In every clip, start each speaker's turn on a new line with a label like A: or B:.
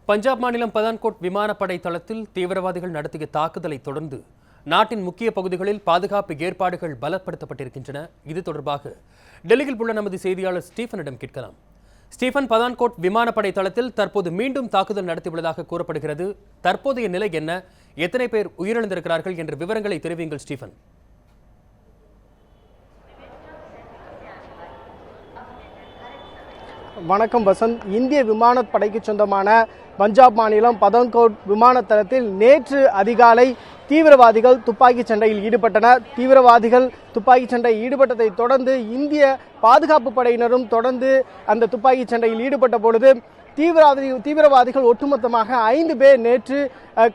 A: பஞ்சாப் மாநிலம் பதான்கோட் விமானப்படை தளத்தில் தீவிரவாதிகள் நடத்திய தாக்குதலை தொடர்ந்து நாட்டின் முக்கிய பகுதிகளில் பாதுகாப்பு ஏற்பாடுகள் பலப்படுத்தப்பட்டிருக்கின்றன. இது தொடர்பாக டெல்லியில் உள்ள நமது செய்தியாளர் ஸ்டீஃபனிடம் கேட்கலாம். ஸ்டீஃபன், பதான்கோட் விமானப்படை தளத்தில் தற்போது மீண்டும் தாக்குதல் நடத்தியுள்ளதாக கூறப்படுகிறது. தற்போதைய நிலை என்ன? எத்தனை பேர் உயிரிழந்திருக்கிறார்கள் என்ற விவரங்களை தெரிவியுங்கள் ஸ்டீஃபன்.
B: வணக்கம் வசந்த். இந்திய விமானப்படைக்கு சொந்தமான பஞ்சாப் மாநிலம் பதான்கோட் விமான தளத்தில் நேற்று அதிகாலை தீவிரவாதிகள் துப்பாக்கிச் சண்டையில் ஈடுபட்டனர். தீவிரவாதிகள் துப்பாக்கிச் சண்டையில் ஈடுபட்டதை தொடர்ந்து இந்திய பாதுகாப்பு படையினரும் தொடர்ந்து அந்த துப்பாக்கிச் சண்டையில் ஈடுபட்ட பொழுது தீவிரவாதிகள் ஒட்டுமொத்தமாக 5 பேர் நேற்று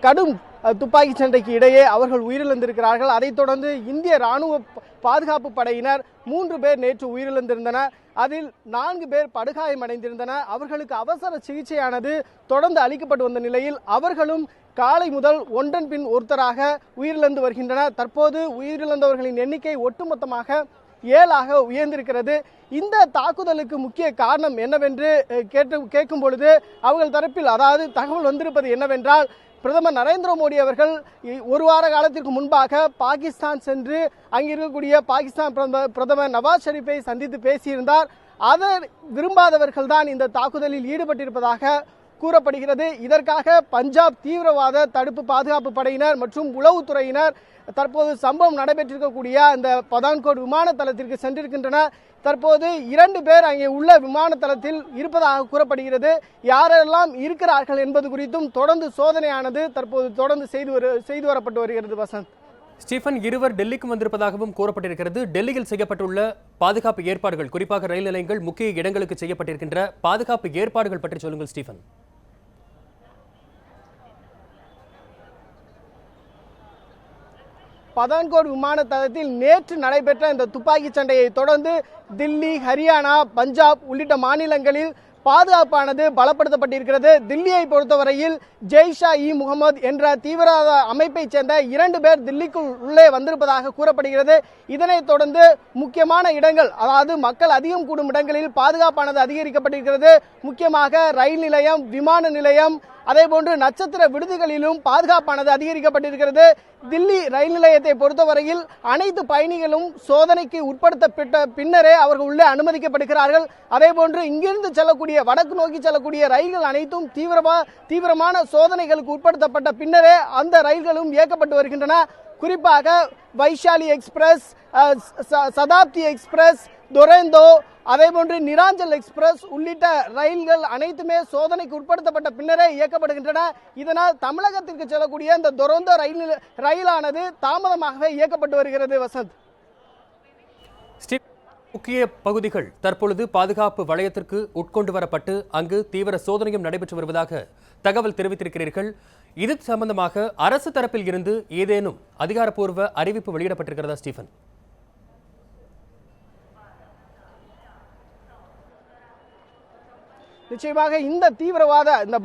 B: கடும் துப்பாக்கி சண்டைக்கு இடையே அவர்கள் உயிரிழந்திருக்கிறார்கள். அதைத் தொடர்ந்து இந்திய ராணுவ பாதுகாப்பு படையினர் 3 பேர் நேற்று உயிரிழந்திருந்தனர். அதில் 4 பேர் படுகாயமடைந்திருந்தனர். அவர்களுக்கு அவசர சிகிச்சையானது தொடர்ந்து அளிக்கப்பட்டு வந்த நிலையில் அவர்களும் காலை முதல் ஒன்றன் பின் ஒருத்தராக உயிரிழந்து வருகின்றனர். தற்போது உயிரிழந்தவர்களின் எண்ணிக்கை ஒட்டுமொத்தமாக 7 உயர்ந்திருக்கிறது. இந்த தாக்குதலுக்கு முக்கிய காரணம் என்னவென்று கேட்கும் பொழுது அவர்கள் தரப்பில் அதாவது தகவல் வந்திருப்பது என்னவென்றால், பிரதமர் நரேந்திர மோடி அவர்கள் ஒரு வார காலத்திற்கு முன்பாக பாகிஸ்தான் சென்று அங்கிருக்கக்கூடிய பாகிஸ்தான் பிரதமர் நவாஸ் ஷெரீப்பை சந்தித்து பேசியிருந்தார். அதை விரும்பாதவர்கள் தான் இந்த தாக்குதலில் ஈடுபட்டிருப்பதாக கூறப்படுகிறது. இதற்காக பஞ்சாப் தீவிரவாத தடுப்பு பாதுகாப்பு படையினர் மற்றும் உளவுத்துறையினர் தற்போது சம்பவம் நடைபெற்றிருக்கக்கூடிய அந்த பதான்கோட் விமான தளத்திற்கு சென்றிருக்கின்றனர். தற்போது 2 பேர் அங்கே உள்ள விமான தளத்தில் இருப்பதாக கூறப்படுகிறது. யாரெல்லாம் இருக்கிறார்கள் என்பது குறித்தும் தொடர்ந்து சோதனையானது தற்போது தொடர்ந்து செய்து வரப்பட்டு வருகிறது. வசந்த்,
A: ஸ்டீஃபன், இருவர் டெல்லிக்கு வந்திருப்பதாகவும் கூறப்பட்டிருக்கிறது. டெல்லியில் செய்யப்பட்டுள்ள பாதுகாப்பு ஏற்பாடுகள், குறிப்பாக ரயில் நிலையங்கள், முக்கிய இடங்களுக்கு செய்யப்பட்டிருக்கின்ற பாதுகாப்பு ஏற்பாடுகள் பற்றி சொல்லுங்கள் ஸ்டீஃபன்.
B: பதான்கோட் விமான தளத்தில் நேற்று நடைபெற்ற இந்த துப்பாக்கி சண்டையை தொடர்ந்து தில்லி, ஹரியானா, பஞ்சாப் உள்ளிட்ட மாநிலங்களில் பாதுகாப்பானது பலப்படுத்தப்பட்டிருக்கிறது. தில்லியை பொறுத்தவரையில் ஜெய்ஷ்-இ-முகமது என்ற தீவிரவாத அமைப்பைச் சேர்ந்த 2 பேர் தில்லிக்குள் உள்ளே வந்திருப்பதாக கூறப்படுகிறது. இதனைத் தொடர்ந்து முக்கியமான இடங்கள், அதாவது மக்கள் அதிகம் கூடும் இடங்களில் பாதுகாப்பானது அதிகரிக்கப்பட்டிருக்கிறது. முக்கியமாக ரயில் நிலையம், விமான நிலையம், அதேபோன்று நட்சத்திர விடுதிகளிலும் பாதுகாப்பானது அதிகரிக்கப்பட்டிருக்கிறது. தில்லி ரயில் நிலையத்தை பொறுத்தவரையில் அனைத்து பயணிகளும் சோதனைக்கு உட்படுத்தப்பட்ட பின்னரே அவர்கள் உள்ளே அனுமதிக்கப்படுகிறார்கள். அதேபோன்று இங்கிருந்து செல்லக்கூடிய வடக்கு நோக்கி செல்லக்கூடிய ரயில்கள் அனைத்தும் தீவிரமான சோதனைகளுக்கு உட்படுத்தப்பட்ட பின்னரே அந்த ரயில்களும் இயக்கப்பட்டு வருகின்றன. குறிப்பாக வைஷாலி எக்ஸ்பிரஸ், சதாப்தி எக்ஸ்பிரஸ், துரந்தோ, அதேபோன்று நிராஞ்சல் எக்ஸ்பிரஸ் உள்ளிட்ட ரயில்கள் அனைத்துமே சோதனைக்கு உட்படுத்தப்பட்ட பின்னரே இயக்கப்படுகின்றன. இதனால் தமிழகத்திற்கு செல்லக்கூடிய இந்த துரந்தோ ரயிலானது தாமதமாகவே இயக்கப்பட்டு வருகிறது. வசந்த்,
A: முக்கிய பகுதிகள் தற்பொழுது பாதுகாப்பு வளையத்திற்கு உட்கொண்டு வரப்பட்டு அங்கு தீவிர சோதனையும் நடைபெற்று வருவதாக தகவல் தெரிவித்திருக்கிறீர்கள். இது சம்பந்தமாக அரசு தரப்பில் இருந்து ஏதேனும் அதிகாரப்பூர்வ அறிவிப்பு வெளியிடப்பட்டிருக்கிறதா ஸ்டீஃபன்?
B: நிச்சயமாக இந்த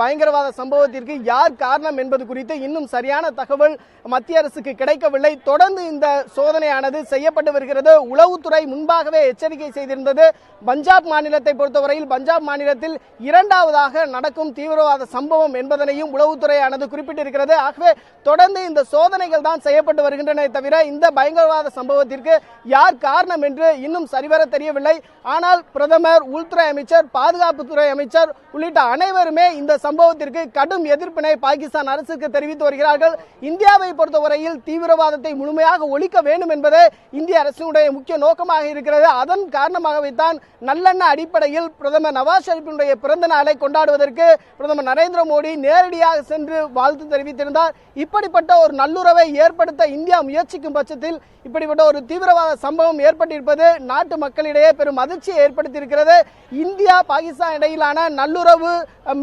B: பயங்கரவாத சம்பவத்திற்கு யார் காரணம் என்பது குறித்து இன்னும் சரியான தகவல் மத்திய அரசுக்கு கிடைக்கவில்லை. தொடர்ந்து இந்த சோதனையானது செய்யப்பட்டு வருகிறது. உளவுத்துறை முன்பாகவே எச்சரிக்கை செய்திருந்தது. பஞ்சாப் மாநிலத்தை பொறுத்தவரையில் பஞ்சாப் மாநிலத்தில் 2வது நடக்கும் தீவிரவாத சம்பவம் என்பதனையும் உளவுத்துறையானது குறிப்பிட்டிருக்கிறது. ஆகவே தொடர்ந்து இந்த சோதனைகள் தான் செய்யப்பட்டு வருகின்றன தவிர இந்த பயங்கரவாத சம்பவத்திற்கு யார் காரணம் என்று இன்னும் சரிவர தெரியவில்லை. ஆனால் பிரதமர், உள்துறை அமைச்சர், பாதுகாப்புத்துறை அமைச்சர் உள்ளிட்ட அனைவருமே இந்த சம்பவத்திற்கு கடும் எதிர்ப்பினை பாகிஸ்தான் அரசுக்கு தெரிவித்து வருகிறார்கள். இந்தியாவை பொறுத்தவரையில் தீவிரவாதத்தை முழுமையாக ஒழிக்க வேண்டும் என்பதே இந்திய அரசினுடைய முக்கிய நோக்கமாக இருக்கிறது. அதன் காரணமாகவே தான் நல்லெண்ண அடிப்படையில் பிரதமர் நவாஸ் ஷெரீப்பினுடைய பிறந்த நாளை கொண்டாடுவதற்கு பிரதமர் நரேந்திர மோடி நேரடியாக சென்று வாழ்த்து தெரிவித்திருந்தார். இப்படிப்பட்ட ஒரு நல்லுறவை ஏற்படுத்த இந்தியா முயற்சிக்கும் பட்சத்தில் இப்படிப்பட்ட ஒரு தீவிரவாத சம்பவம் ஏற்பட்டிருப்பது நாட்டு மக்களிடையே பெரும் அதிர்ச்சியை ஏற்படுத்தியிருக்கிறது. இந்தியா பாகிஸ்தான் இடையிலான நல்லுறவு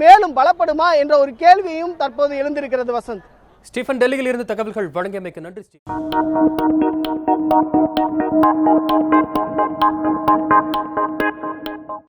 B: மேலும் பலப்படுமா என்ற ஒரு கேள்வியும் தற்போது எழுந்திருக்கிறது. வசந்த்,
A: ஸ்டீஃபன், டெல்லியில் இருந்து தகவல்கள் வழங்கியமைக்கு நன்றி. ஸ்டீஃபன்.